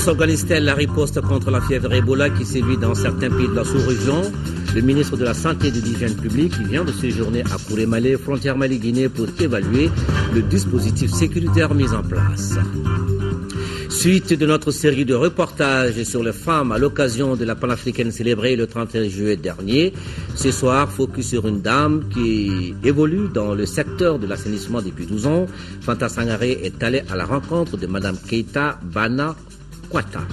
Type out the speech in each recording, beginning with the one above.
S'organise-t-elle la riposte contre la fièvre Ebola qui sévit dans certains pays de la sous-région? Le ministre de la Santé et de l'Hygiène publique vient de séjourner à Kourémalé, frontière Mali-Guinée, pour évaluer le dispositif sécuritaire mis en place. Suite de notre série de reportages sur les femmes à l'occasion de la panafricaine célébrée le 31 juillet dernier. Ce soir, focus sur une dame qui évolue dans le secteur de l'assainissement depuis 12 ans. Fanta Sangaré est allée à la rencontre de Madame Keita Bana Kwata.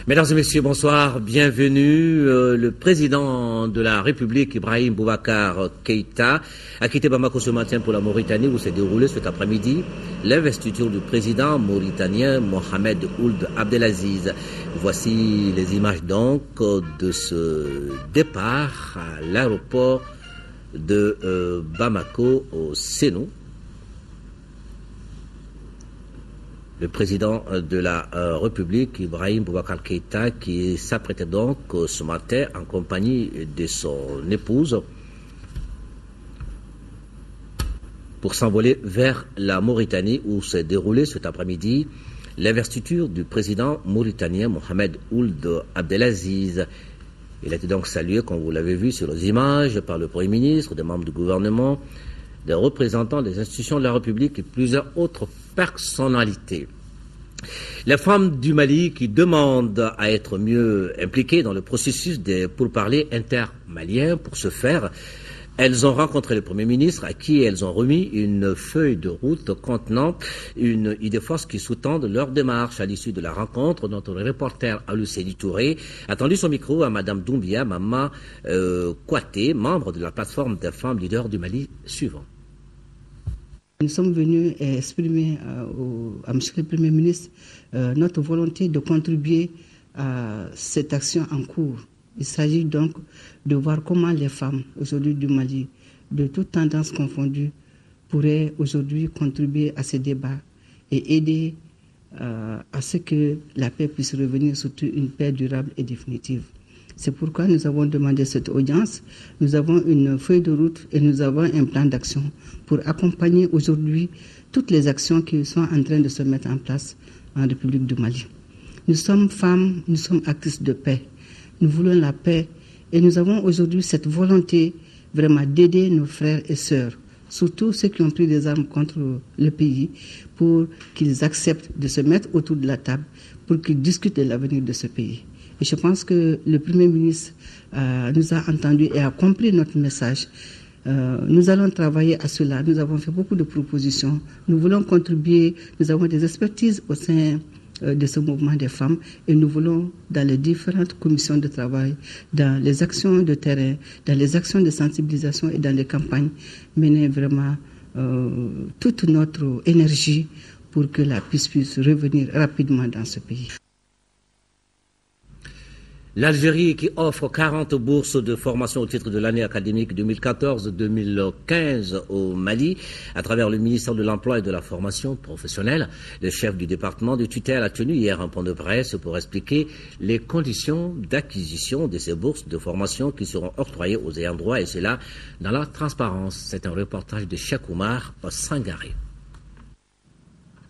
Mesdames et messieurs, bonsoir, bienvenue. Le président de la République, Ibrahim Boubacar Keïta, a quitté Bamako ce matin pour la Mauritanie où s'est déroulé cet après-midi l'investiture du président mauritanien Mohamed Ould Abdelaziz. Voici les images donc de ce départ à l'aéroport de Bamako au Sénou. Le président de la République, Ibrahim Boubacar Keïta, qui s'apprêtait donc ce matin en compagnie de son épouse pour s'envoler vers la Mauritanie où s'est déroulé cet après-midi l'investiture du président mauritanien Mohamed Ould Abdelaziz. Il a été donc salué, comme vous l'avez vu sur les images, par le Premier ministre, des membres du gouvernement, des représentants des institutions de la République et plusieurs autres personnalités. Les femmes du Mali qui demandent à être mieux impliquées dans le processus des pourparlers intermaliens. Pour ce faire, elles ont rencontré le Premier ministre à qui elles ont remis une feuille de route contenant une idée force qui sous-tendent leur démarche. À l'issue de la rencontre, notre reporter Alussédi Touré a tendu son micro à Madame Doumbia Mama Kouaté, membre de la plateforme des femmes leaders du Mali suivant. Nous sommes venus exprimer à M. le Premier ministre notre volonté de contribuer à cette action en cours. Il s'agit donc de voir comment les femmes aujourd'hui du Mali, de toutes tendances confondues, pourraient aujourd'hui contribuer à ces débats et aider à ce que la paix puisse revenir, surtout une paix durable et définitive. C'est pourquoi nous avons demandé cette audience. Nous avons une feuille de route et nous avons un plan d'action pour accompagner aujourd'hui toutes les actions qui sont en train de se mettre en place en République du Mali. Nous sommes femmes, nous sommes actrices de paix. Nous voulons la paix et nous avons aujourd'hui cette volonté vraiment d'aider nos frères et sœurs, surtout ceux qui ont pris des armes contre le pays, pour qu'ils acceptent de se mettre autour de la table, pour qu'ils discutent de l'avenir de ce pays. Et je pense que le Premier ministre nous a entendus et a compris notre message. Nous allons travailler à cela. Nous avons fait beaucoup de propositions. Nous voulons contribuer. Nous avons des expertises au sein de ce mouvement des femmes et nous voulons, dans les différentes commissions de travail, dans les actions de terrain, dans les actions de sensibilisation et dans les campagnes, mener vraiment toute notre énergie pour que la paix puisse revenir rapidement dans ce pays. L'Algérie qui offre 40 bourses de formation au titre de l'année académique 2014-2015 au Mali à travers le ministère de l'Emploi et de la Formation professionnelle. Le chef du département de tutelle a tenu hier un point de presse pour expliquer les conditions d'acquisition de ces bourses de formation qui seront octroyées aux ayants droit et cela dans la transparence. C'est un reportage de Cheikh Oumar Sangaré.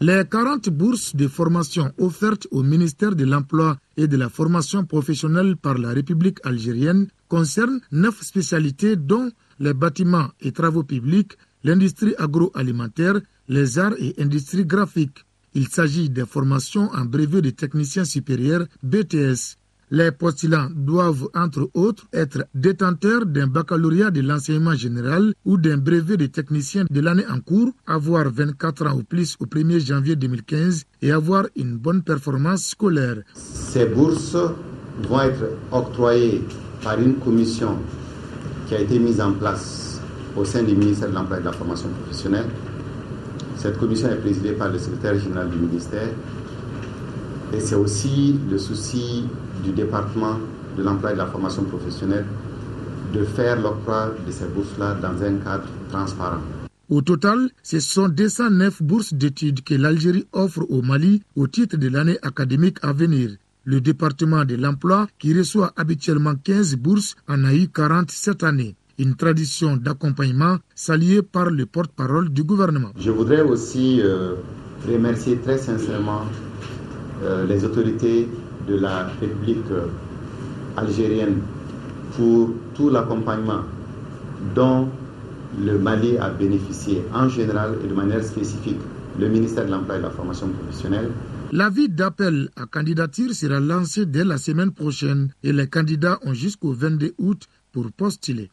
Les 40 bourses de formation offertes au ministère de l'Emploi et de la Formation professionnelle par la République algérienne concernent 9 spécialités dont les bâtiments et travaux publics, l'industrie agroalimentaire, les arts et industries graphiques. Il s'agit des formations en brevet de technicien supérieur BTS. Les postulants doivent, entre autres, être détenteurs d'un baccalauréat de l'enseignement général ou d'un brevet de technicien de l'année en cours, avoir 24 ans ou plus au 1er janvier 2015 et avoir une bonne performance scolaire. Ces bourses vont être octroyées par une commission qui a été mise en place au sein du ministère de l'Emploi et de la Formation professionnelle. Cette commission est présidée par le secrétaire général du ministère et c'est aussi le souci du département de l'emploi et de la formation professionnelle de faire l'octroi de ces bourses-là dans un cadre transparent. Au total, ce sont 209 bourses d'études que l'Algérie offre au Mali au titre de l'année académique à venir. Le département de l'emploi, qui reçoit habituellement 15 bourses, en a eu 40 cette année. Une tradition d'accompagnement saluée par le porte-parole du gouvernement. Je voudrais aussi remercier très sincèrement les autorités de la République algérienne pour tout l'accompagnement dont le Mali a bénéficié en général et de manière spécifique, le ministère de l'Emploi et de la Formation professionnelle. L'avis d'appel à candidature sera lancé dès la semaine prochaine et les candidats ont jusqu'au 22 août pour postuler.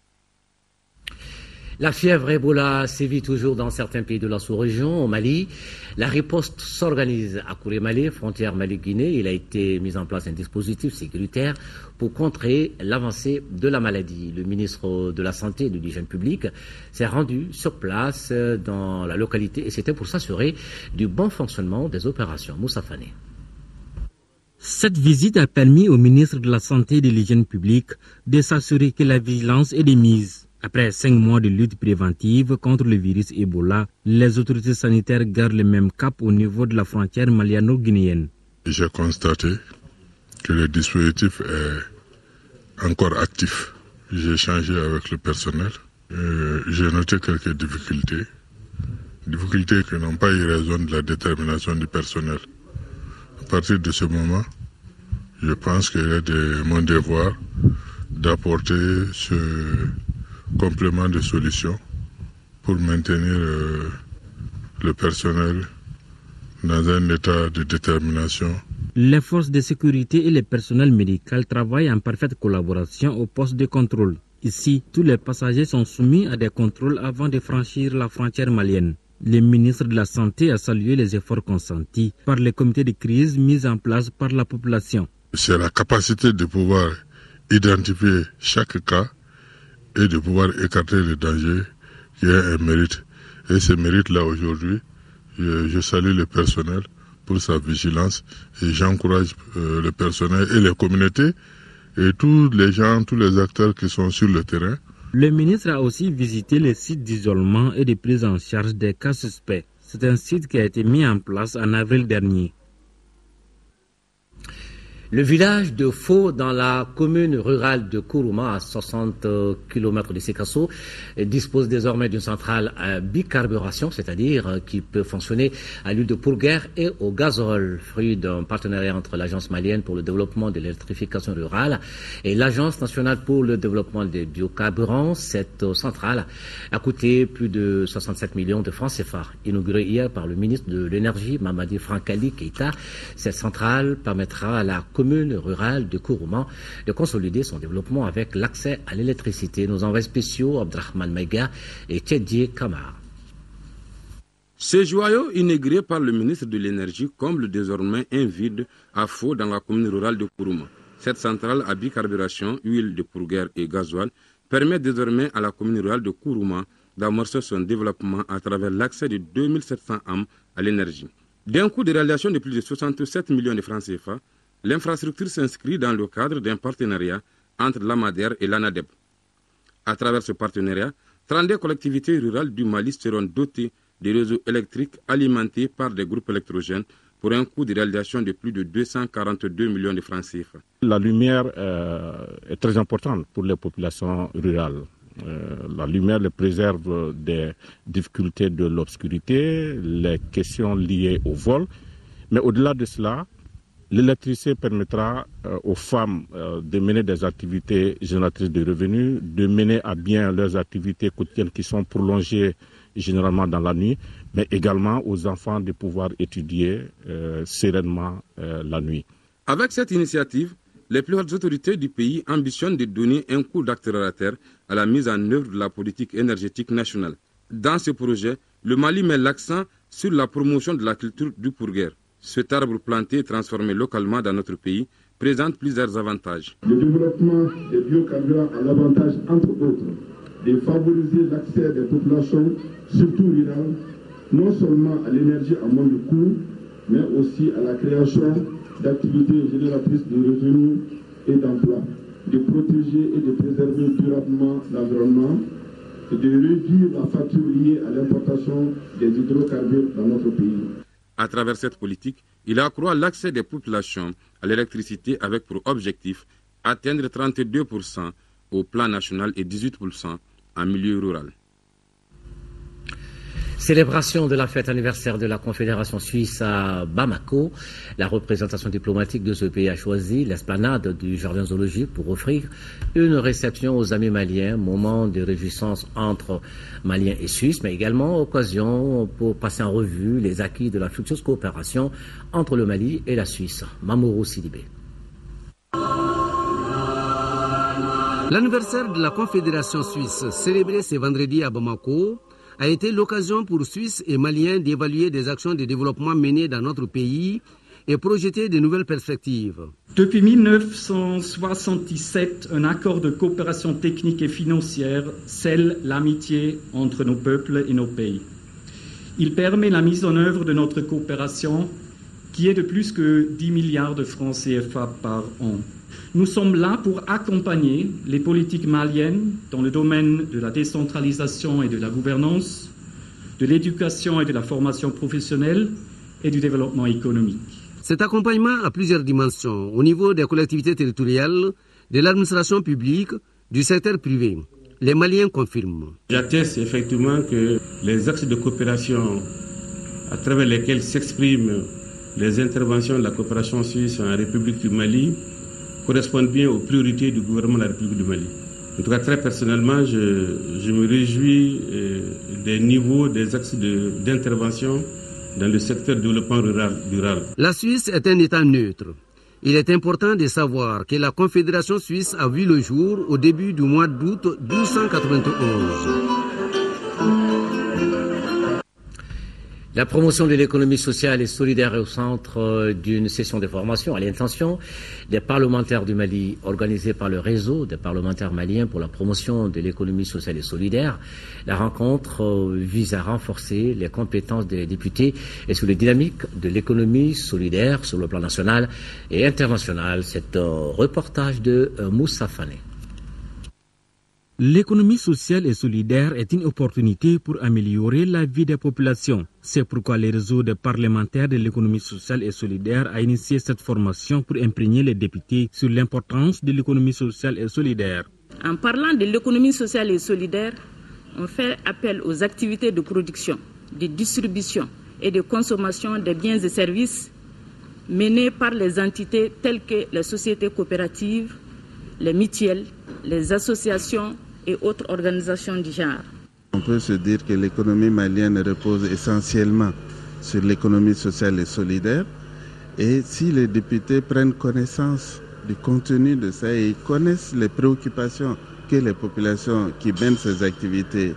La fièvre Ebola sévit toujours dans certains pays de la sous-région. Au Mali, la riposte s'organise à Kourémalé, frontière Mali-Guinée. Il a été mis en place un dispositif sécuritaire pour contrer l'avancée de la maladie. Le ministre de la Santé et de l'Hygiène publique s'est rendu sur place dans la localité et c'était pour s'assurer du bon fonctionnement des opérations. Moussa Fané. Cette visite a permis au ministre de la Santé et de l'Hygiène publique de s'assurer que la vigilance est de mise. Après 5 mois de lutte préventive contre le virus Ebola, les autorités sanitaires gardent le même cap au niveau de la frontière maliano-guinéenne. J'ai constaté que le dispositif est encore actif. J'ai échangé avec le personnel. J'ai noté quelques difficultés qui n'ont pas eu raison de la détermination du personnel. À partir de ce moment, je pense qu'il est de mon devoir d'apporter ce complément de solution pour maintenir le personnel dans un état de détermination. Les forces de sécurité et le personnel médical travaillent en parfaite collaboration au poste de contrôle. Ici, tous les passagers sont soumis à des contrôles avant de franchir la frontière malienne. Le ministre de la Santé a salué les efforts consentis par les comités de crise mis en place par la population. C'est la capacité de pouvoir identifier chaque cas et de pouvoir écarter les dangers qui est un mérite. Et ce mérite-là aujourd'hui, je salue le personnel pour sa vigilance et j'encourage le personnel et les communautés et tous les gens, tous les acteurs qui sont sur le terrain. Le ministre a aussi visité les sites d'isolement et de prise en charge des cas suspects. C'est un site qui a été mis en place en avril dernier. Le village de Faux, dans la commune rurale de Kourouma, à 60 km de Sikasso, dispose désormais d'une centrale à bicarburation, c'est-à-dire qui peut fonctionner à l'huile de pourguère et au gazole, fruit d'un partenariat entre l'Agence malienne pour le développement de l'électrification rurale et l'Agence nationale pour le développement des biocarburants. Cette centrale a coûté plus de 67 millions de francs CFA. Inaugurée hier par le ministre de l'Énergie, Mamadi Frankali Keïta, cette centrale permettra à la commune rurale de Kourouma de consolider son développement avec l'accès à l'électricité. Nos envoyés spéciaux, Abdrahman Maïga et Tchedie Kamar. Ces joyaux inaugurés par le ministre de l'Énergie comblent désormais un vide à Faux dans la commune rurale de Kourouma. Cette centrale à bicarburation, huile de pourguère et gasoil permet désormais à la commune rurale de Kourouma d'amorcer son développement à travers l'accès de 2700 âmes à l'énergie. D'un coût de réalisation de plus de 67 millions de francs CFA, l'infrastructure s'inscrit dans le cadre d'un partenariat entre l'AMADER et l'ANADEB. À travers ce partenariat, 32 collectivités rurales du Mali seront dotées de réseaux électriques alimentés par des groupes électrogènes pour un coût de réalisation de plus de 242 millions de francs CFA. La lumière est très importante pour les populations rurales. La lumière les préserve des difficultés de l'obscurité, les questions liées au vol. Mais au-delà de cela, l'électricité permettra aux femmes de mener des activités génératrices de revenus, de mener à bien leurs activités quotidiennes qui sont prolongées généralement dans la nuit, mais également aux enfants de pouvoir étudier sereinement la nuit. Avec cette initiative, les plus hautes autorités du pays ambitionnent de donner un coup d'accélérateur à la mise en œuvre de la politique énergétique nationale. Dans ce projet, le Mali met l'accent sur la promotion de la culture du pourguère. Cet arbre planté et transformé localement dans notre pays présente plusieurs avantages. Le développement des biocarburants a l'avantage, entre autres, de favoriser l'accès des populations, surtout rurales, non seulement à l'énergie à moindre coût, mais aussi à la création d'activités génératrices de revenus et d'emplois, de protéger et de préserver durablement l'environnement et de réduire la facture liée à l'importation des hydrocarbures dans notre pays. À travers cette politique, il accroît l'accès des populations à l'électricité avec pour objectif atteindre 32% au plan national et 18% en milieu rural. Célébration de la fête anniversaire de la Confédération suisse à Bamako. La représentation diplomatique de ce pays a choisi l'esplanade du Jardin zoologique pour offrir une réception aux amis maliens, moment de réjouissance entre Maliens et Suisses, mais également occasion pour passer en revue les acquis de la fructueuse coopération entre le Mali et la Suisse. Mamourou Sidibé. L'anniversaire de la Confédération suisse, célébré ce vendredi à Bamako, a été l'occasion pour Suisses et Maliens d'évaluer des actions de développement menées dans notre pays et projeter de nouvelles perspectives. Depuis 1977, un accord de coopération technique et financière scelle l'amitié entre nos peuples et nos pays. Il permet la mise en œuvre de notre coopération qui est de plus que 10 milliards de francs CFA par an. Nous sommes là pour accompagner les politiques maliennes dans le domaine de la décentralisation et de la gouvernance, de l'éducation et de la formation professionnelle et du développement économique. Cet accompagnement a plusieurs dimensions au niveau des collectivités territoriales, de l'administration publique, du secteur privé. Les Maliens confirment. J'atteste effectivement que les axes de coopération à travers lesquels s'expriment les interventions de la coopération suisse en République du Mali correspondent bien aux priorités du gouvernement de la République du Mali. En tout cas, très personnellement, je me réjouis des niveaux, des axes d'intervention dans le secteur du développement rural. La Suisse est un État neutre. Il est important de savoir que la Confédération suisse a vu le jour au début du mois d'août 1291. La promotion de l'économie sociale et solidaire est au centre d'une session de formation à l'intention des parlementaires du Mali, organisée par le réseau des parlementaires maliens pour la promotion de l'économie sociale et solidaire. La rencontre vise à renforcer les compétences des députés et sur les dynamiques de l'économie solidaire sur le plan national et international. C'est un reportage de Moussa Fané. L'économie sociale et solidaire est une opportunité pour améliorer la vie des populations. C'est pourquoi le réseau des parlementaires de l'économie sociale et solidaire a initié cette formation pour imprégner les députés sur l'importance de l'économie sociale et solidaire. En parlant de l'économie sociale et solidaire, on fait appel aux activités de production, de distribution et de consommation des biens et services menées par les entités telles que les sociétés coopératives, les mutuelles, les associations et autres organisations du genre. On peut se dire que l'économie malienne repose essentiellement sur l'économie sociale et solidaire. Et si les députés prennent connaissance du contenu de ça et connaissent les préoccupations que les populations qui mènent ces activités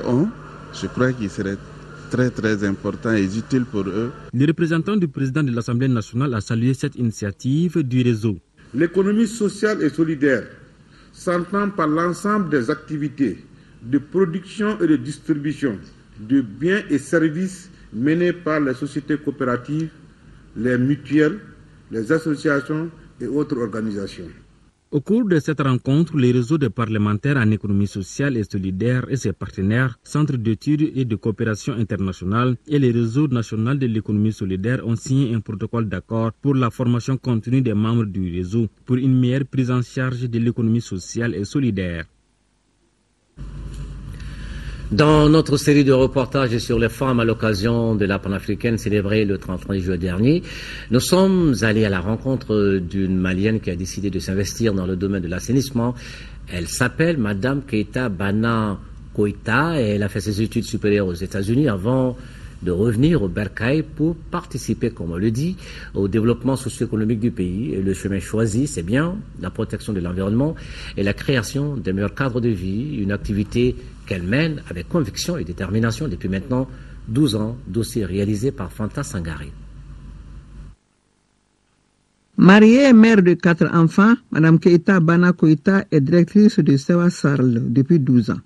ont, je crois qu'il serait très important et utile pour eux. Le représentant du président de l'Assemblée nationale a salué cette initiative du réseau. L'économie sociale et solidaire s'entend par l'ensemble des activités de production et de distribution de biens et services menées par les sociétés coopératives, les mutuelles, les associations et autres organisations. Au cours de cette rencontre, le réseau des parlementaires en économie sociale et solidaire et ses partenaires, Centre d'études et de coopération internationale et le réseau national de l'économie solidaire ont signé un protocole d'accord pour la formation continue des membres du réseau pour une meilleure prise en charge de l'économie sociale et solidaire. Dans notre série de reportages sur les femmes à l'occasion de la panafricaine célébrée le 31 juillet dernier, nous sommes allés à la rencontre d'une Malienne qui a décidé de s'investir dans le domaine de l'assainissement. Elle s'appelle Madame Keita Bana Koita et elle a fait ses études supérieures aux États-Unis avant de revenir au Bercail pour participer, comme on le dit, au développement socio-économique du pays. Et le chemin choisi, c'est bien la protection de l'environnement et la création des meilleurs cadres de vie, une activité qu'elle mène avec conviction et détermination depuis maintenant 12 ans, dossier réalisé par Fanta Sangari. Mariée et mère de 4 enfants, Mme Keita Bana Koita est directrice de Sewa Sarl depuis 12 ans.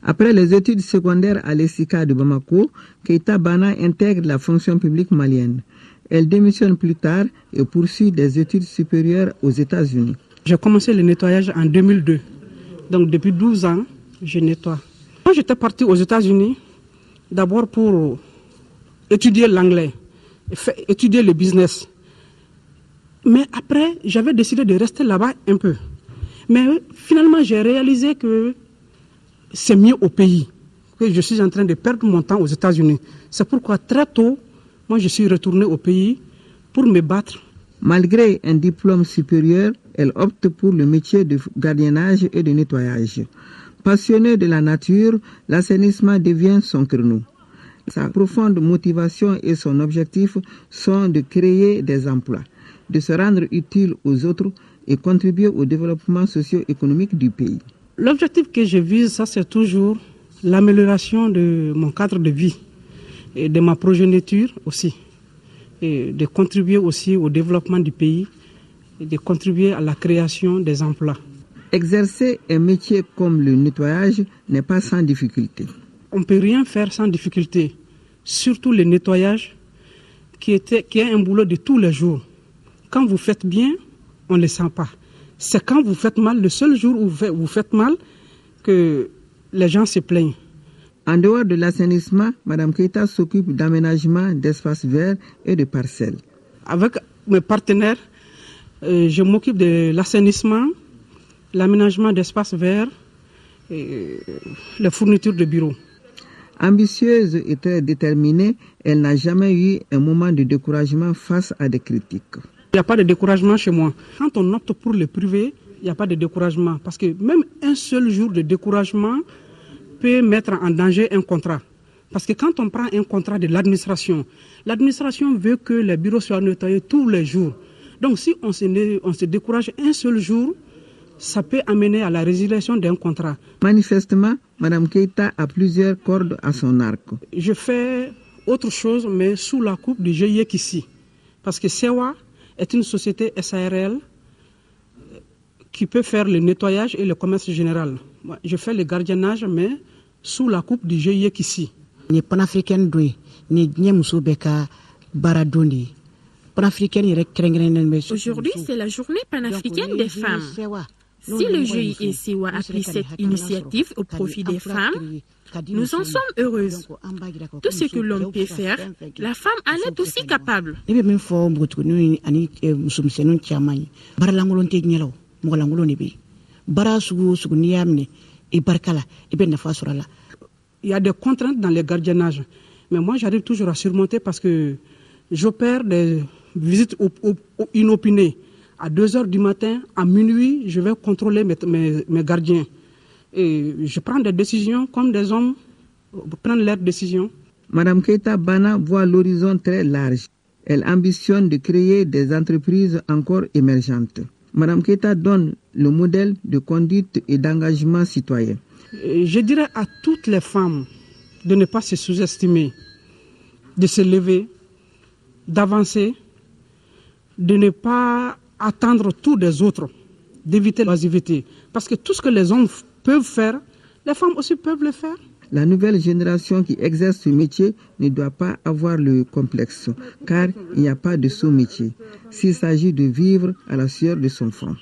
Après les études secondaires à l'ESICA de Bamako, Keita Bana intègre la fonction publique malienne. Elle démissionne plus tard et poursuit des études supérieures aux États-Unis. J'ai commencé le nettoyage en 2002. Donc depuis 12 ans, je nettoie. Moi, j'étais partie aux États-Unis d'abord pour étudier l'anglais, étudier le business. Mais après, j'avais décidé de rester là-bas un peu. Mais finalement, j'ai réalisé que c'est mieux au pays. que je suis en train de perdre mon temps aux États-Unis. C'est pourquoi très tôt, moi je suis retourné au pays pour me battre. Malgré un diplôme supérieur, elle opte pour le métier de gardiennage et de nettoyage. Passionnée de la nature, l'assainissement devient son créneau. Sa profonde motivation et son objectif sont de créer des emplois, de se rendre utile aux autres et contribuer au développement socio-économique du pays. L'objectif que je vise, ça c'est toujours l'amélioration de mon cadre de vie et de ma progéniture aussi, et de contribuer aussi au développement du pays et de contribuer à la création des emplois. Exercer un métier comme le nettoyage n'est pas sans difficulté. On ne peut rien faire sans difficulté, surtout le nettoyage qui est un boulot de tous les jours. Quand vous faites bien, on ne le sent pas. C'est quand vous faites mal, le seul jour où vous faites mal, que les gens se plaignent. En dehors de l'assainissement, Mme Keita s'occupe d'aménagement d'espaces verts et de parcelles. Avec mes partenaires, je m'occupe de l'assainissement, l'aménagement d'espaces verts et les fournitures de bureaux. Ambitieuse et très déterminée, elle n'a jamais eu un moment de découragement face à des critiques. Il n'y a pas de découragement chez moi. Quand on opte pour le privé, il n'y a pas de découragement. Parce que même un seul jour de découragement peut mettre en danger un contrat. Parce que quand on prend un contrat de l'administration veut que les bureaux soient nettoyés tous les jours. Donc si on se décourage un seul jour, ça peut amener à la résiliation d'un contrat. Manifestement, Mme Keita a plusieurs cordes à son arc. Je fais autre chose, mais sous la coupe du GIE Kissi. Parce que SEWA est une société SARL qui peut faire le nettoyage et le commerce général. Moi, je fais le gardiennage, mais sous la coupe du GIE Kissi. Aujourd'hui, c'est la journée panafricaine des femmes. Si le GIE Siwa a pris cette initiative au profit des femmes, nous en sommes heureuses. Tout ce que l'homme peut faire, la femme en est aussi capable. Il y a des contraintes dans les gardiennages, mais moi j'arrive toujours à surmonter parce que j'opère des visites inopinées. À 2h du matin, à minuit, je vais contrôler mes gardiens. Et je prends des décisions comme des hommes prennent leurs décisions. Mme Keita Bana voit l'horizon très large. Elle ambitionne de créer des entreprises encore émergentes. Mme Keita donne le modèle de conduite et d'engagement citoyen. Je dirais à toutes les femmes de ne pas se sous-estimer, de se lever, d'avancer, de ne pas attendre tout des autres, d'éviter l'oisiveté. Parce que tout ce que les hommes peuvent faire, les femmes aussi peuvent le faire. La nouvelle génération qui exerce ce métier ne doit pas avoir le complexe, car il n'y a pas de sous-métier, s'il s'agit de vivre à la sueur de son front.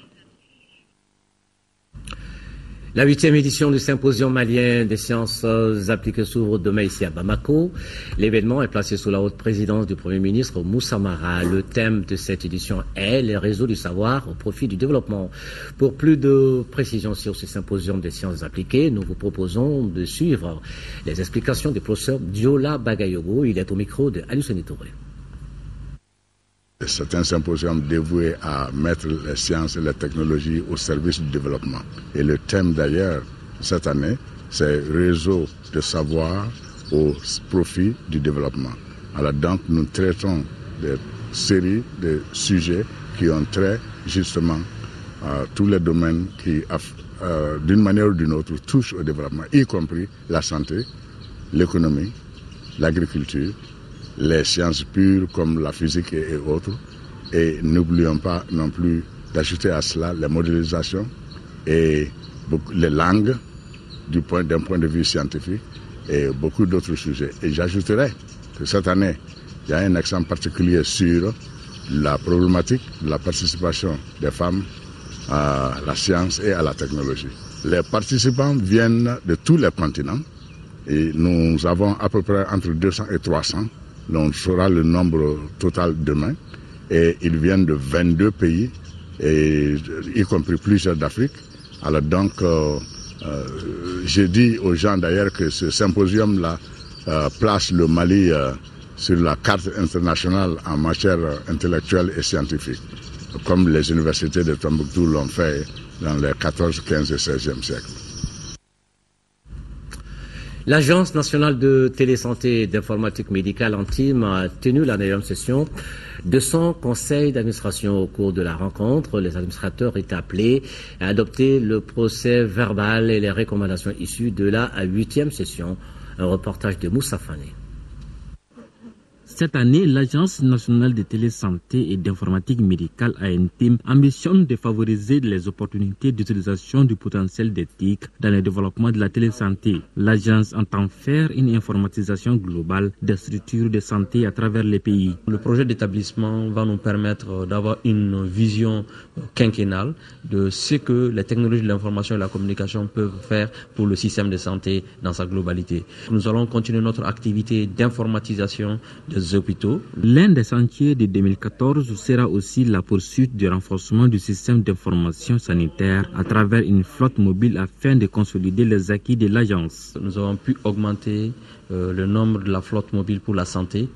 La 8e édition du symposium malien des sciences appliquées s'ouvre demain ici à Bamako. L'événement est placé sous la haute présidence du Premier ministre Moussa Mara. Le thème de cette édition est les réseaux du savoir au profit du développement. Pour plus de précisions sur ce symposium des sciences appliquées, nous vous proposons de suivre les explications du professeur Diola Bagayogo. Il est au micro de Aluseni Touré. C'est un symposium dévoué à mettre les sciences et les technologies au service du développement. Et le thème d'ailleurs, cette année, c'est réseau de savoir au profit du développement. Alors donc, nous traitons des séries de sujets qui ont trait justement à tous les domaines qui, d'une manière ou d'une autre, touchent au développement, y compris la santé, l'économie, l'agriculture, les sciences pures comme la physique et autres. Et n'oublions pas non plus d'ajouter à cela les modélisations et les langues d'un point de vue scientifique et beaucoup d'autres sujets. Et j'ajouterai que cette année, il y a un accent particulier sur la problématique de la participation des femmes à la science et à la technologie. Les participants viennent de tous les continents et nous avons à peu près entre 200 et 300. On saura le nombre total demain. Et ils viennent de 22 pays, y compris plusieurs d'Afrique. Alors donc, J'ai dit aux gens d'ailleurs que ce symposium-là place le Mali sur la carte internationale en matière intellectuelle et scientifique, comme les universités de Tombouctou l'ont fait dans les 14, 15 et 16e siècles. L'Agence nationale de télésanté et d'informatique médicale Antime a tenu la 9e session de son conseil d'administration. Au cours de la rencontre, les administrateurs étaient appelés à adopter le procès verbal et les recommandations issues de la 8e session. Un reportage de Moussa Fane. Cette année, l'Agence nationale de télésanté et d'informatique médicale ANTIM ambitionne de favoriser les opportunités d'utilisation du potentiel des TIC dans le développement de la télésanté. L'agence entend faire une informatisation globale des structures de santé à travers les pays. Le projet d'établissement va nous permettre d'avoir une vision quinquennale de ce que les technologies de l'information et de la communication peuvent faire pour le système de santé dans sa globalité. Nous allons continuer notre activité d'informatisation des hôpitaux. L'un des chantiers de 2014 sera aussi la poursuite du renforcement du système d'information sanitaire à travers une flotte mobile afin de consolider les acquis de l'agence. Nous avons pu augmenter le nombre de la flotte mobile pour la santé,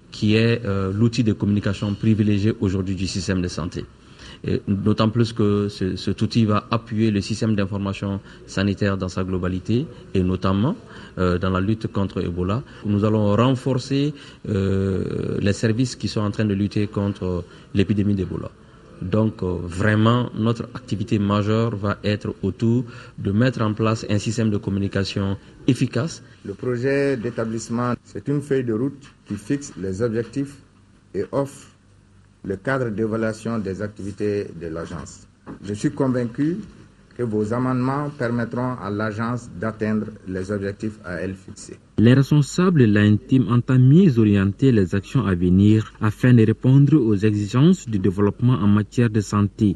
qui est l'outil de communication privilégié aujourd'hui du système de santé. D'autant plus que cet outil va appuyer le système d'information sanitaire dans sa globalité et notamment dans la lutte contre Ebola. Nous allons renforcer les services qui sont en train de lutter contre l'épidémie d'Ebola. Donc vraiment, notre activité majeure va être autour de mettre en place un système de communication efficace. Le projet d'établissement, c'est une feuille de route qui fixe les objectifs et offre le cadre d'évaluation des activités de l'agence. Je suis convaincu que vos amendements permettront à l'agence d'atteindre les objectifs à elle fixés. Les responsables de l'ANTIM entendent mieux orienter les actions à venir afin de répondre aux exigences du développement en matière de santé.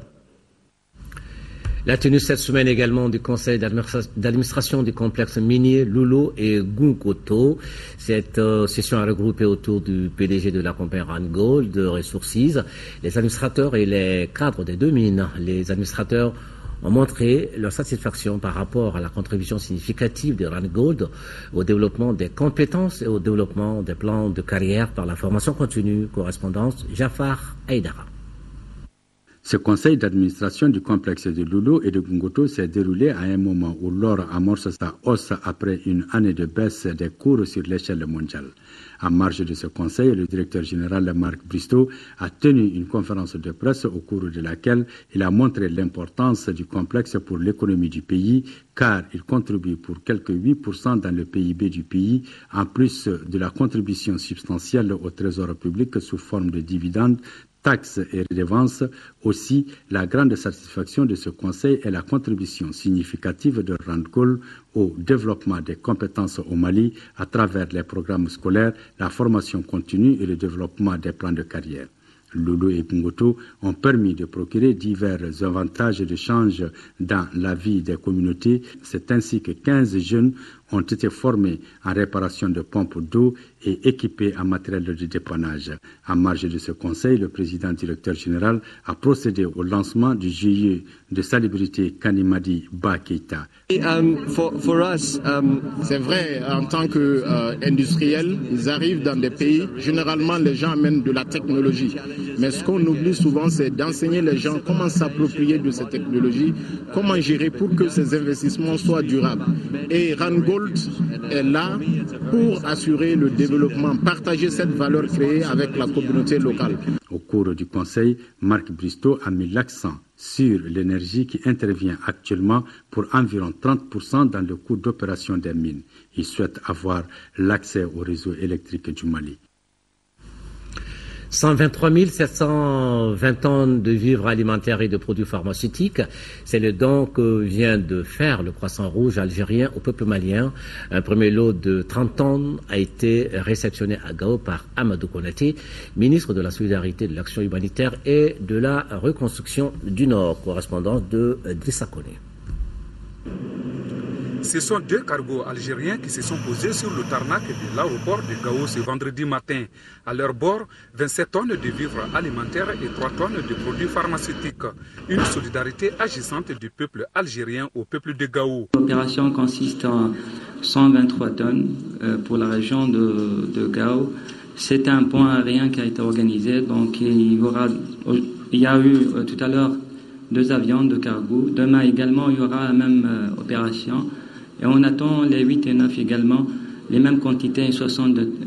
La tenue cette semaine également du conseil d'administration du complexe minier Loulo et Gungoto. Cette session a regroupé autour du PDG de la compagnie Randgold Resources les administrateurs et les cadres des deux mines. Les administrateurs ont montré leur satisfaction par rapport à la contribution significative de Randgold au développement des compétences et au développement des plans de carrière par la formation continue. Correspondance Jafar Aïdara. Ce conseil d'administration du complexe de Loulo et de Gungoto s'est déroulé à un moment où l'or amorce sa hausse après une année de baisse des cours sur l'échelle mondiale. En marge de ce conseil, le directeur général Marc Bristow a tenu une conférence de presse au cours de laquelle il a montré l'importance du complexe pour l'économie du pays, car il contribue pour quelques 8% dans le PIB du pays, en plus de la contribution substantielle au trésor public sous forme de dividendes, taxes et redevances. Aussi, la grande satisfaction de ce conseil est la contribution significative de Randgold au développement des compétences au Mali à travers les programmes scolaires, la formation continue et le développement des plans de carrière. Loulo et Gungoto ont permis de procurer divers avantages de change dans la vie des communautés. C'est ainsi que 15 jeunes ont été formés en réparation de pompes d'eau et équipés en matériel de dépannage. En marge de ce conseil, le président directeur général a procédé au lancement du GIE de salubrité Kanimadi Ba Keita. C'est vrai, en tant qu'industriels, ils arrivent dans des pays, généralement les gens amènent de la technologie. Mais ce qu'on oublie souvent, c'est d'enseigner les gens comment s'approprier de ces technologies, comment gérer pour que ces investissements soient durables. Et Randgold est là pour assurer le développement, partager cette valeur créée avec la communauté locale. Au cours du conseil, Marc Bristow a mis l'accent sur l'énergie qui intervient actuellement pour environ 30% dans le coût d'opération des mines. Il souhaite avoir l'accès au réseau électrique du Mali. 123 720 tonnes de vivres alimentaires et de produits pharmaceutiques. C'est le don que vient de faire le Croissant Rouge algérien au peuple malien. Un premier lot de 30 tonnes a été réceptionné à Gao par Amadou Konaté, ministre de la Solidarité, de l'Action humanitaire et de la Reconstruction du Nord. Correspondant de Drissa Koné. Ce sont 2 cargos algériens qui se sont posés sur le tarmac de l'aéroport de Gao ce vendredi matin. À leur bord, 27 tonnes de vivres alimentaires et 3 tonnes de produits pharmaceutiques. Une solidarité agissante du peuple algérien au peuple de Gao. L'opération consiste en 123 tonnes pour la région de Gao. C'est un point aérien qui a été organisé. Donc il y a eu tout à l'heure 2 avions de cargo. Demain également, il y aura la même opération. Et on attend les 8 et 9 également, les mêmes quantités, une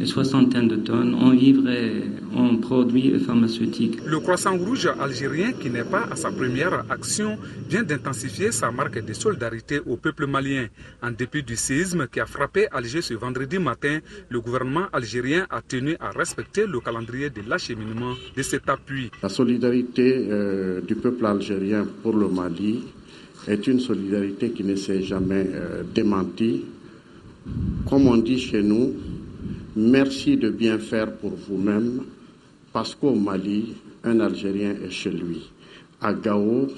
soixantaine de tonnes en vivres et en produits pharmaceutiques. Le Croissant Rouge algérien, qui n'est pas à sa première action, vient d'intensifier sa marque de solidarité au peuple malien. En dépit du séisme qui a frappé Alger ce vendredi matin, le gouvernement algérien a tenu à respecter le calendrier de l'acheminement de cet appui. La solidarité du peuple algérien pour le Mali est une solidarité qui ne s'est jamais démentie. Comme on dit chez nous, merci de bien faire pour vous-même, parce qu'au Mali, un Algérien est chez lui. À Gao,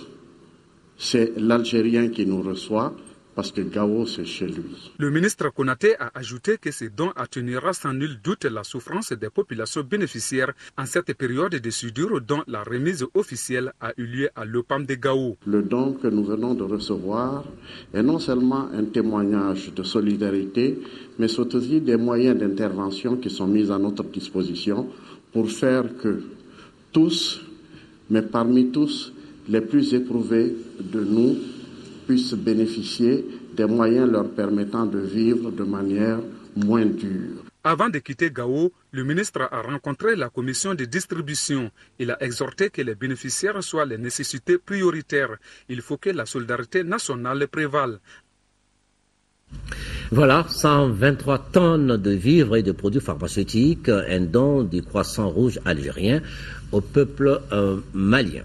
c'est l'Algérien qui nous reçoit, parce que Gao, c'est chez lui. Le ministre Konaté a ajouté que ce don atténuera sans nul doute la souffrance des populations bénéficiaires en cette période de soudure dont la remise officielle a eu lieu à l'OPAM de Gao. Le don que nous venons de recevoir est non seulement un témoignage de solidarité, mais c'est aussi des moyens d'intervention qui sont mis à notre disposition pour faire que tous, mais parmi tous, les plus éprouvés de nous, puissent bénéficier des moyens leur permettant de vivre de manière moins dure. Avant de quitter Gao, le ministre a rencontré la commission de distribution. Il a exhorté que les bénéficiaires soient les nécessités prioritaires. Il faut que la solidarité nationale prévale. Voilà, 123 tonnes de vivres et de produits pharmaceutiques, un don du Croissant Rouge algérien au peuple malien.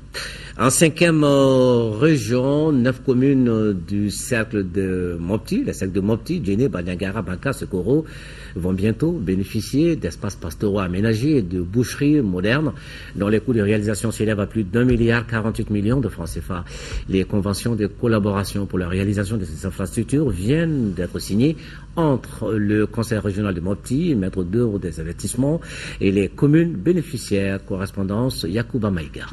En 5e région, 9 communes du cercle de Mopti, le cercle de Mopti, Djéné, Bandiagara, Banka, Sekoro, vont bientôt bénéficier d'espaces pastoraux aménagés et de boucheries modernes dont les coûts de réalisation s'élèvent à plus d'1,48 milliard de francs CFA. Les conventions de collaboration pour la réalisation de ces infrastructures viennent d'être signées entre le Conseil régional de Mopti, maître d'œuvre des investissements, et les communes bénéficiaires. Correspondance Yacouba Maïga.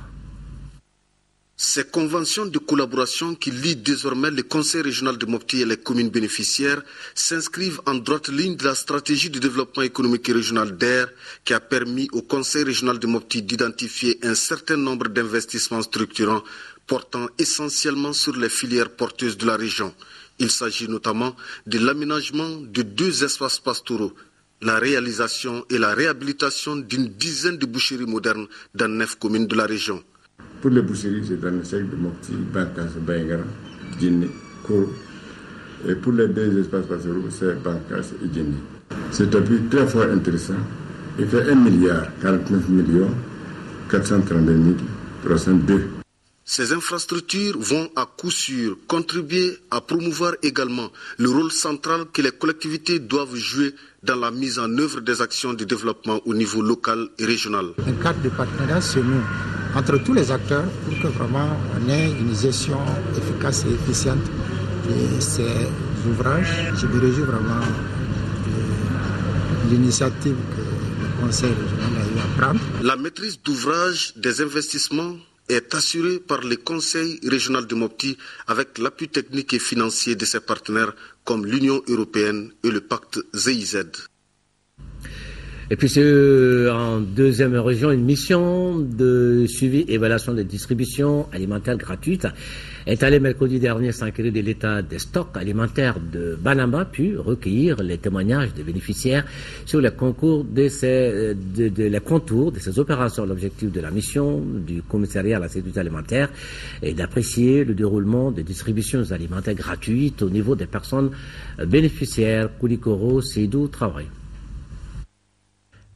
Ces conventions de collaboration qui lient désormais le Conseil régional de Mopti et les communes bénéficiaires s'inscrivent en droite ligne de la stratégie de développement économique et régional d'AIR qui a permis au Conseil régional de Mopti d'identifier un certain nombre d'investissements structurants portant essentiellement sur les filières porteuses de la région. Il s'agit notamment de l'aménagement de 2 espaces pastoraux, la réalisation et la réhabilitation d'une dizaine de boucheries modernes dans 9 communes de la région. Pour les boucheries, c'est dans le cercle de Mopti, Bankas, Bayangara, Djinné, Koro. Et pour les 2 espaces pastoraux, c'est Bankas et Djinné. C'est un appui très fort intéressant. Il fait 1 milliard 49 millions 432 302. Ces infrastructures vont à coup sûr contribuer à promouvoir également le rôle central que les collectivités doivent jouer dans la mise en œuvre des actions de développement au niveau local et régional. Un cadre de partenariat se noue entre tous les acteurs pour que vraiment on ait une gestion efficace et efficiente de ces ouvrages. Je me réjouis vraiment de l'initiative que le Conseil régional a eu à prendre. La maîtrise d'ouvrage des investissements est assurée par le Conseil régional de Mopti avec l'appui technique et financier de ses partenaires comme l'Union européenne et le pacte GIZ. Et puis c'est en 2e région, une mission de suivi et évaluation des distributions alimentaires gratuites est allée mercredi dernier s'enquérir de l'état des stocks alimentaires de Banamba, puis recueillir les témoignages des bénéficiaires sur les contours de ces opérations. L'objectif de la mission du commissariat à la sécurité alimentaire est d'apprécier le déroulement des distributions alimentaires gratuites au niveau des personnes bénéficiaires. Koulikoro Seydou Traoré.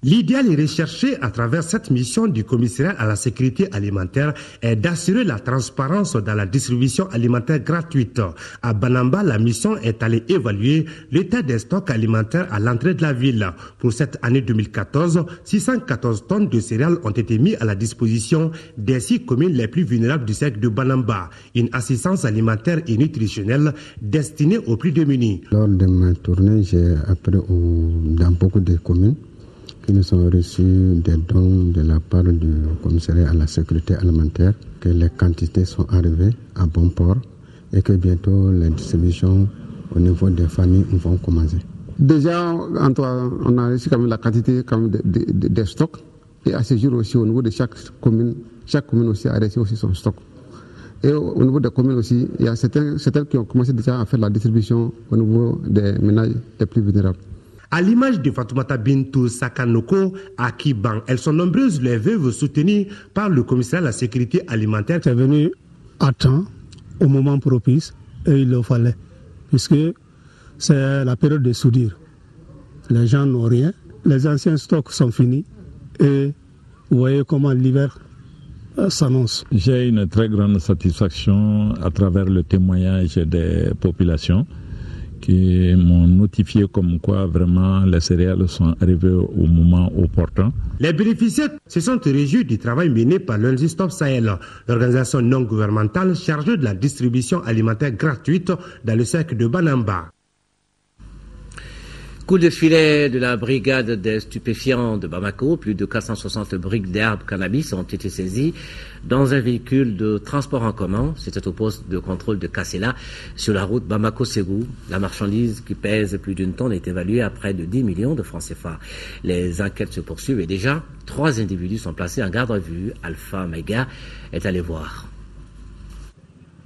L'idéal recherché à travers cette mission du commissariat à la sécurité alimentaire est d'assurer la transparence dans la distribution alimentaire gratuite. À Banamba, la mission est allée évaluer l'état des stocks alimentaires à l'entrée de la ville. Pour cette année 2014, 614 tonnes de céréales ont été mises à la disposition des 6 communes les plus vulnérables du cercle de Banamba. Une assistance alimentaire et nutritionnelle destinée aux plus démunis. Lors de ma tournée, j'ai appris dans beaucoup de communes qui nous ont reçu des dons de la part du commissariat à la sécurité alimentaire, que les quantités sont arrivées à bon port et que bientôt les distributions au niveau des familles vont commencer. Déjà, on a reçu quand même la quantité des stocks et à ce jour aussi au niveau de chaque commune aussi a reçu aussi son stock. Et au niveau des communes aussi, il y a certains qui ont commencé déjà à faire la distribution au niveau des ménages les plus vulnérables. À l'image de Fatoumata Bintou Sakanoko à Kiban, elles sont nombreuses les veuves soutenues par le commissariat à la sécurité alimentaire. C'est venu à temps, au moment propice, et il le fallait, puisque c'est la période de soudure. Les gens n'ont rien, les anciens stocks sont finis, et vous voyez comment l'hiver s'annonce. J'ai une très grande satisfaction à travers le témoignage des populations qui m'ont notifié comme quoi vraiment les céréales sont arrivées au moment opportun. Les bénéficiaires se sont réjouis du travail mené par l'ONG Stop Sahel, l'organisation non gouvernementale chargée de la distribution alimentaire gratuite dans le cercle de Banamba. Coup de filet de la brigade des stupéfiants de Bamako, plus de 460 briques d'herbe cannabis ont été saisies dans un véhicule de transport en commun. C'était au poste de contrôle de Kassela sur la route Bamako-Ségou. La marchandise qui pèse plus d'une tonne est évaluée à près de 10 millions de francs CFA. Les enquêtes se poursuivent et déjà 3 individus sont placés en garde à vue. Alpha Mega est allé voir.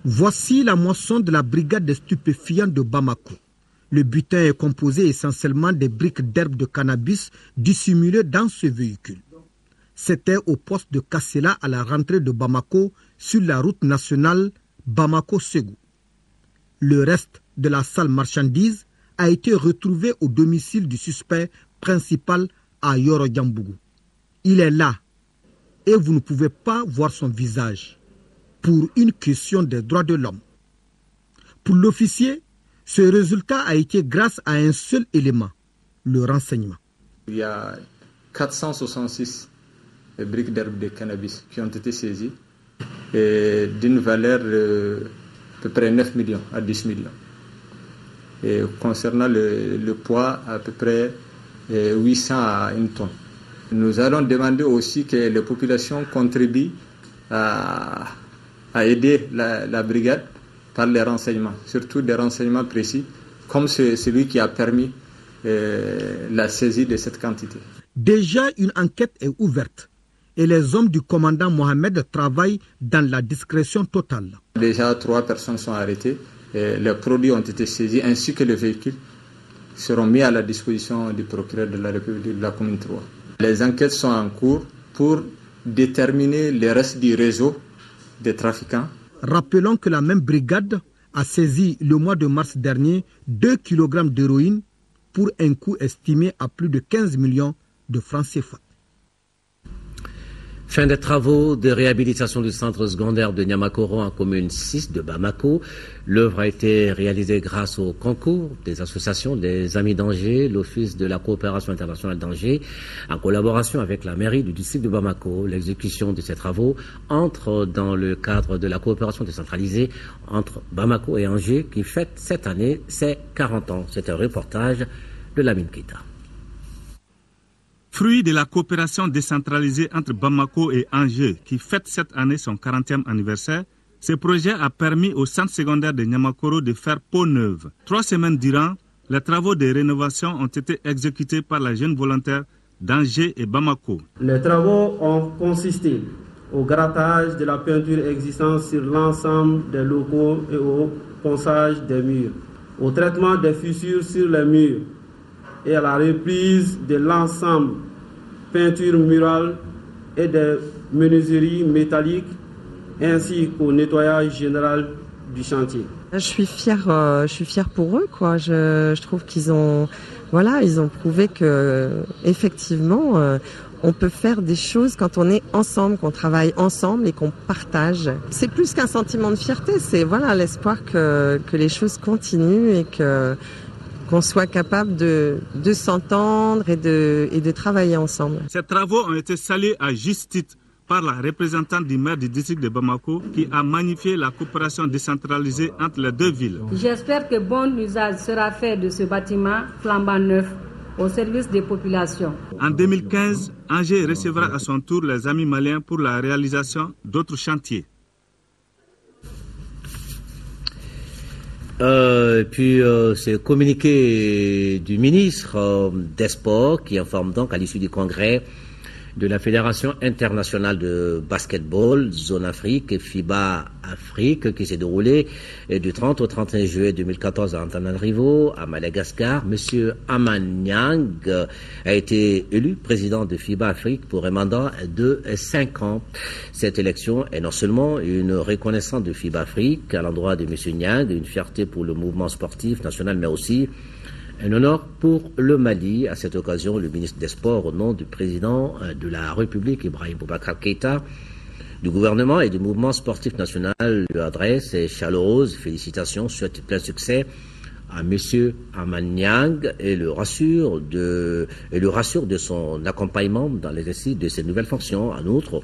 Voici la moisson de la brigade des stupéfiants de Bamako. Le butin est composé essentiellement des briques d'herbe de cannabis dissimulées dans ce véhicule. C'était au poste de Kassela à la rentrée de Bamako sur la route nationale Bamako-Ségou. Le reste de la sale marchandise a été retrouvé au domicile du suspect principal à Yoro-Djambougou. Il est là et vous ne pouvez pas voir son visage pour une question des droits de l'homme. Pour l'officier, ce résultat a été grâce à un seul élément, le renseignement. Il y a 466 briques d'herbe de cannabis qui ont été saisies et d'une valeur de à peu près 9 millions à 10 millions. Et concernant le poids, à peu près 800 à 1 tonne. Nous allons demander aussi que les populations contribuent à aider la brigade par les renseignements, surtout des renseignements précis, comme celui qui a permis la saisie de cette quantité. Déjà, une enquête est ouverte et les hommes du commandant Mohamed travaillent dans la discrétion totale. Déjà, 3 personnes sont arrêtées, et les produits ont été saisis ainsi que le véhicule seront mis à la disposition du procureur de la République de la commune 3. Les enquêtes sont en cours pour déterminer le reste du réseau des trafiquants. Rappelons que la même brigade a saisi le mois de mars dernier 2 kg d'héroïne pour un coût estimé à plus de 15 millions de francs CFA. Fin des travaux de réhabilitation du centre secondaire de Niamakoro en commune 6 de Bamako. L'œuvre a été réalisée grâce au concours des associations des Amis d'Angers, l'Office de la coopération internationale d'Angers, en collaboration avec la mairie du district de Bamako. L'exécution de ces travaux entre dans le cadre de la coopération décentralisée entre Bamako et Angers qui fête cette année ses 40 ans. C'est un reportage de Lamine Keita. Fruit de la coopération décentralisée entre Bamako et Angers, qui fête cette année son 40e anniversaire, ce projet a permis au centre secondaire de Niamakoro de faire peau neuve. 3 semaines durant, les travaux de rénovation ont été exécutés par la jeune volontaire d'Angers et Bamako. Les travaux ont consisté au grattage de la peinture existante sur l'ensemble des locaux et au ponçage des murs, au traitement des fissures sur les murs et à la reprise de l'ensemble peinture murale et des menuiseries métalliques ainsi qu'au nettoyage général du chantier. Je suis fière pour eux, quoi. Je trouve qu'ils ont, ils ont prouvé que effectivement, on peut faire des choses quand on est ensemble, qu'on travaille ensemble et qu'on partage. C'est plus qu'un sentiment de fierté, c'est l'espoir que les choses continuent et qu'on soit capable de s'entendre et de travailler ensemble. Ces travaux ont été salués à juste titre par la représentante du maire du district de Bamako qui a magnifié la coopération décentralisée entre les deux villes. J'espère que bon usage sera fait de ce bâtiment flambant neuf au service des populations. En 2015, Angers recevra à son tour les amis maliens pour la réalisation d'autres chantiers. C'est communiqué du ministre des Sports qui informe donc à l'issue du congrès de la Fédération internationale de basketball, Zone Afrique, FIBA Afrique, qui s'est déroulé du 30 au 31 juillet 2014 à Antananarivo, à Madagascar. Monsieur Amanyang a été élu président de FIBA Afrique pour un mandat de 5 ans. Cette élection est non seulement une reconnaissance de FIBA Afrique à l'endroit de monsieur Nyang, une fierté pour le mouvement sportif national, mais aussi un honneur pour le Mali. À cette occasion, le ministre des Sports, au nom du président de la République, Ibrahim Boubacar Keïta, du gouvernement et du mouvement sportif national, lui adresse ses chaleureuses félicitations, souhaite plein succès à M. Amanyang et le rassure de son accompagnement dans l'exercice de ses nouvelles fonctions. En outre,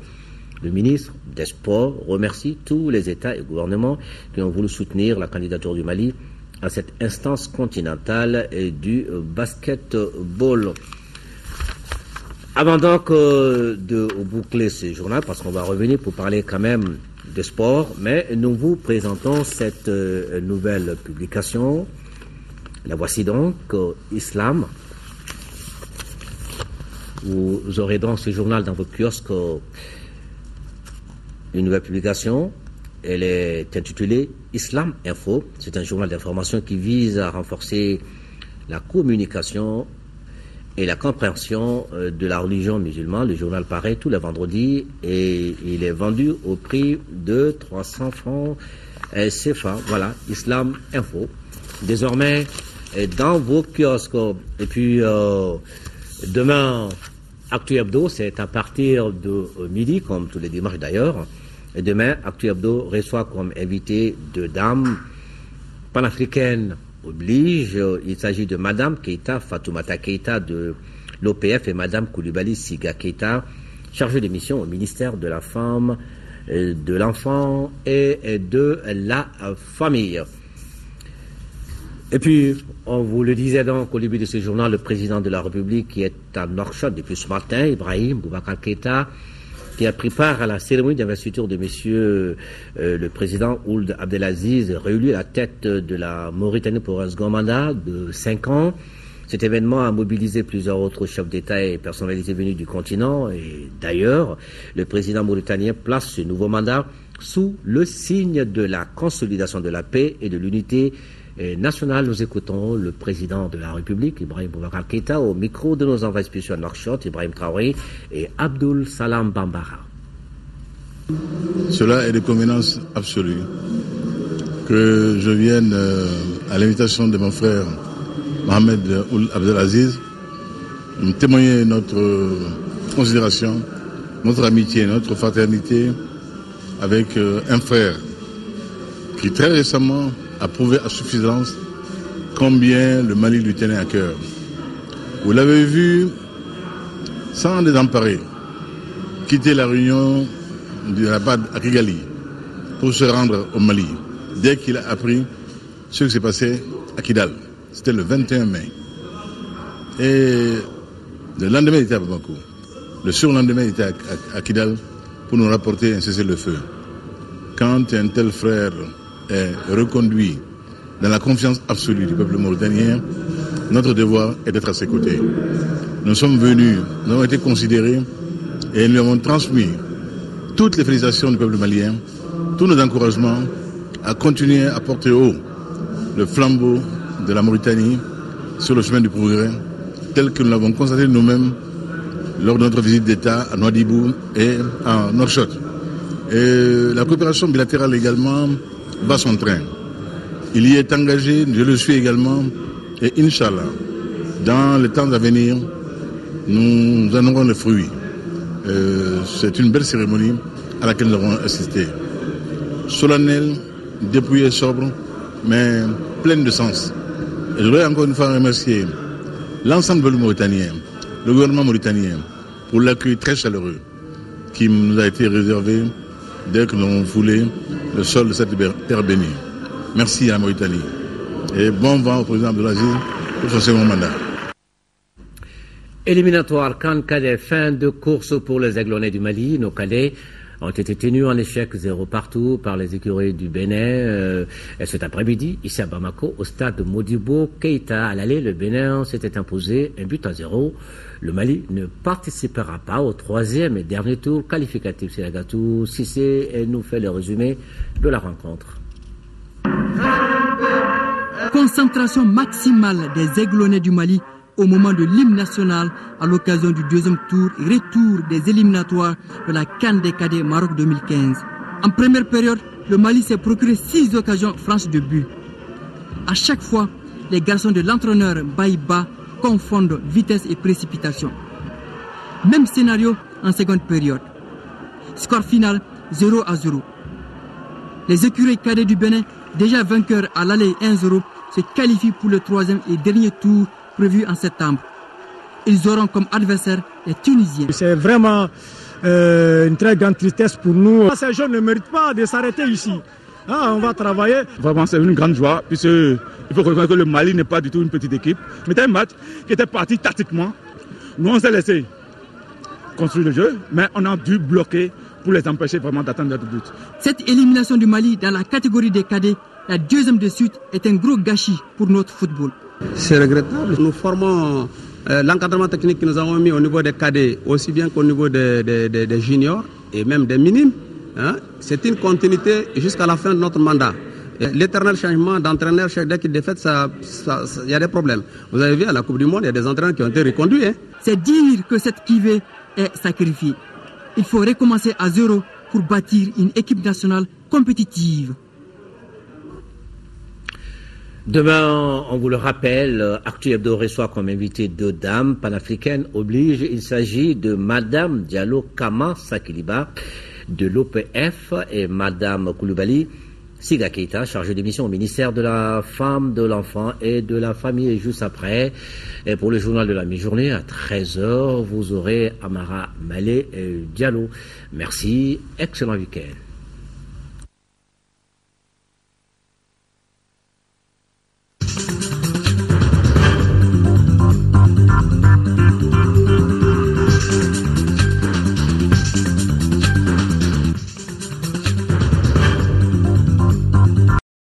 le ministre des Sports remercie tous les États et gouvernements qui ont voulu soutenir la candidature du Mali à cette instance continentale du basketball. Avant donc de boucler ce journal, parce qu'on va revenir pour parler quand même de sport, mais nous vous présentons cette nouvelle publication. La voici donc, Islam. Vous aurez donc ce journal dans vos kiosques, une nouvelle publication. Elle est intitulée Islam Info. C'est un journal d'information qui vise à renforcer la communication et la compréhension de la religion musulmane. Le journal paraît tous les vendredis et il est vendu au prix de 300 francs CFA. Voilà, Islam Info. Désormais, dans vos kiosques. Et puis, demain, Actu Hebdo, c'est à partir de midi, comme tous les dimanches d'ailleurs. Et demain, Actu Hebdo reçoit comme invité deux dames panafricaines oblige. Il s'agit de Madame Keïta, Fatoumata Keïta de l'OPF et Madame Koulibaly Siga Keïta, chargée de mission au ministère de la Femme, de l'Enfant et de la Famille. Et puis, on vous le disait donc au début de ce journal, le président de la République qui est à Nouakchott depuis ce matin, Ibrahim Boubacar Keïta, qui a pris part à la cérémonie d'investiture de monsieur le président Ould Abdelaziz, réélu à la tête de la Mauritanie pour un second mandat de 5 ans. Cet événement a mobilisé plusieurs autres chefs d'État et personnalités venues du continent et d'ailleurs. Le président mauritanien place ce nouveau mandat sous le signe de la consolidation de la paix et de l'unité nationale. Nous écoutons le président de la République, Ibrahim Boubacar Keïta, au micro de nos envoyés spéciaux à Nouakchott, Ibrahim Traoré et Abdoul Salam Bambara. Cela est de convenance absolue que je vienne à l'invitation de mon frère Mohamed Ould Abdelaziz témoigner notre considération, notre amitié, notre fraternité avec un frère qui très récemment a prouvé à suffisance combien le Mali lui tenait à cœur. Vous l'avez vu, sans désemparer, quitter la réunion de la BAD à Kigali pour se rendre au Mali, dès qu'il a appris ce qui s'est passé à Kidal. C'était le 21 mai. Et le lendemain, il était à Bamako. Le surlendemain, il était à Kidal pour nous rapporter un cessez-le-feu. Quand un tel frère est reconduit dans la confiance absolue du peuple mauritanien, notre devoir est d'être à ses côtés. Nous sommes venus, nous avons été considérés et nous avons transmis toutes les félicitations du peuple malien, tous nos encouragements à continuer à porter haut le flambeau de la Mauritanie sur le chemin du progrès, tel que nous l'avons constaté nous-mêmes lors de notre visite d'État à Nouadhibou et à Nouakchott. Et la coopération bilatérale également va son train. Il y est engagé, je le suis également, et Inch'Allah, dans les temps à venir, nous en aurons le fruit. C'est une belle cérémonie à laquelle nous avons assisté. Solennelle, dépouillée, sobre, mais pleine de sens. Et je voudrais encore une fois remercier l'ensemble du Mauritanien, le gouvernement mauritanien, pour l'accueil très chaleureux qui nous a été réservé dès que nous avons foulé le sol de cette terre bénie. Merci à la Mauritanie. Et bon vent au président Abdelaziz pour son second mandat. Éliminatoire CAN cadet, fin de course pour les Aiglonnais du Mali. Nos cadets ont été tenus en échec 0 partout par les écuries du Bénin. Et cet après-midi, ici à Bamako, au stade Modibo Keïta, à l'aller, le Bénin s'était imposé 1-0. Le Mali ne participera pas au 3e et dernier tour qualificatif. C'est Agatou Cissé et nous fait le résumé de la rencontre. Concentration maximale des Aiglonnais du Mali au moment de l'hymne national à l'occasion du 2e tour et retour des éliminatoires de la CAN des cadets Maroc 2015. En première période, le Mali s'est procuré 6 occasions franches de but. À chaque fois, les garçons de l'entraîneur Baïba confondent vitesse et précipitation. Même scénario en seconde période. Score final 0-0. Les écuries cadets du Bénin, déjà vainqueurs à l'aller 1-0, se qualifient pour le 3e et dernier tour prévu en septembre. Ils auront comme adversaire les Tunisiens. C'est vraiment une très grande tristesse pour nous. Ces jeunes ne méritent pas de s'arrêter ici. On va travailler. Vraiment, c'est une grande joie, puisqu'il faut reconnaître que le Mali n'est pas du tout une petite équipe. Mais c'était un match qui était parti tactiquement. Nous, on s'est laissé construire le jeu, mais on a dû bloquer pour les empêcher vraiment d'atteindre notre but. Cette élimination du Mali dans la catégorie des cadets, la 2e de suite, est un gros gâchis pour notre football. C'est regrettable. Nous formons l'encadrement technique que nous avons mis au niveau des cadets, aussi bien qu'au niveau des juniors et même des minimes. C'est une continuité jusqu'à la fin de notre mandat. L'éternel changement d'entraîneur, dès qu'il défaite, il y a des problèmes. Vous avez vu, à la Coupe du Monde, il y a des entraîneurs qui ont été reconduits. C'est dire que cette cuvée est sacrifiée. Il faut recommencer à 0 pour bâtir une équipe nationale compétitive. Demain, on vous le rappelle, Actu Hebdo reçoit comme invité 2 dames panafricaines oblige. Il s'agit de Madame Diallo Kama Sakiliba de l'OPF et Madame Koulibaly Siga Keita, chargée de mission au ministère de la Femme, de l'Enfant et de la Famille. Et juste après, et pour le journal de la mi-journée, à 13h, vous aurez Amara Malé et Diallo. Merci, excellent week-end.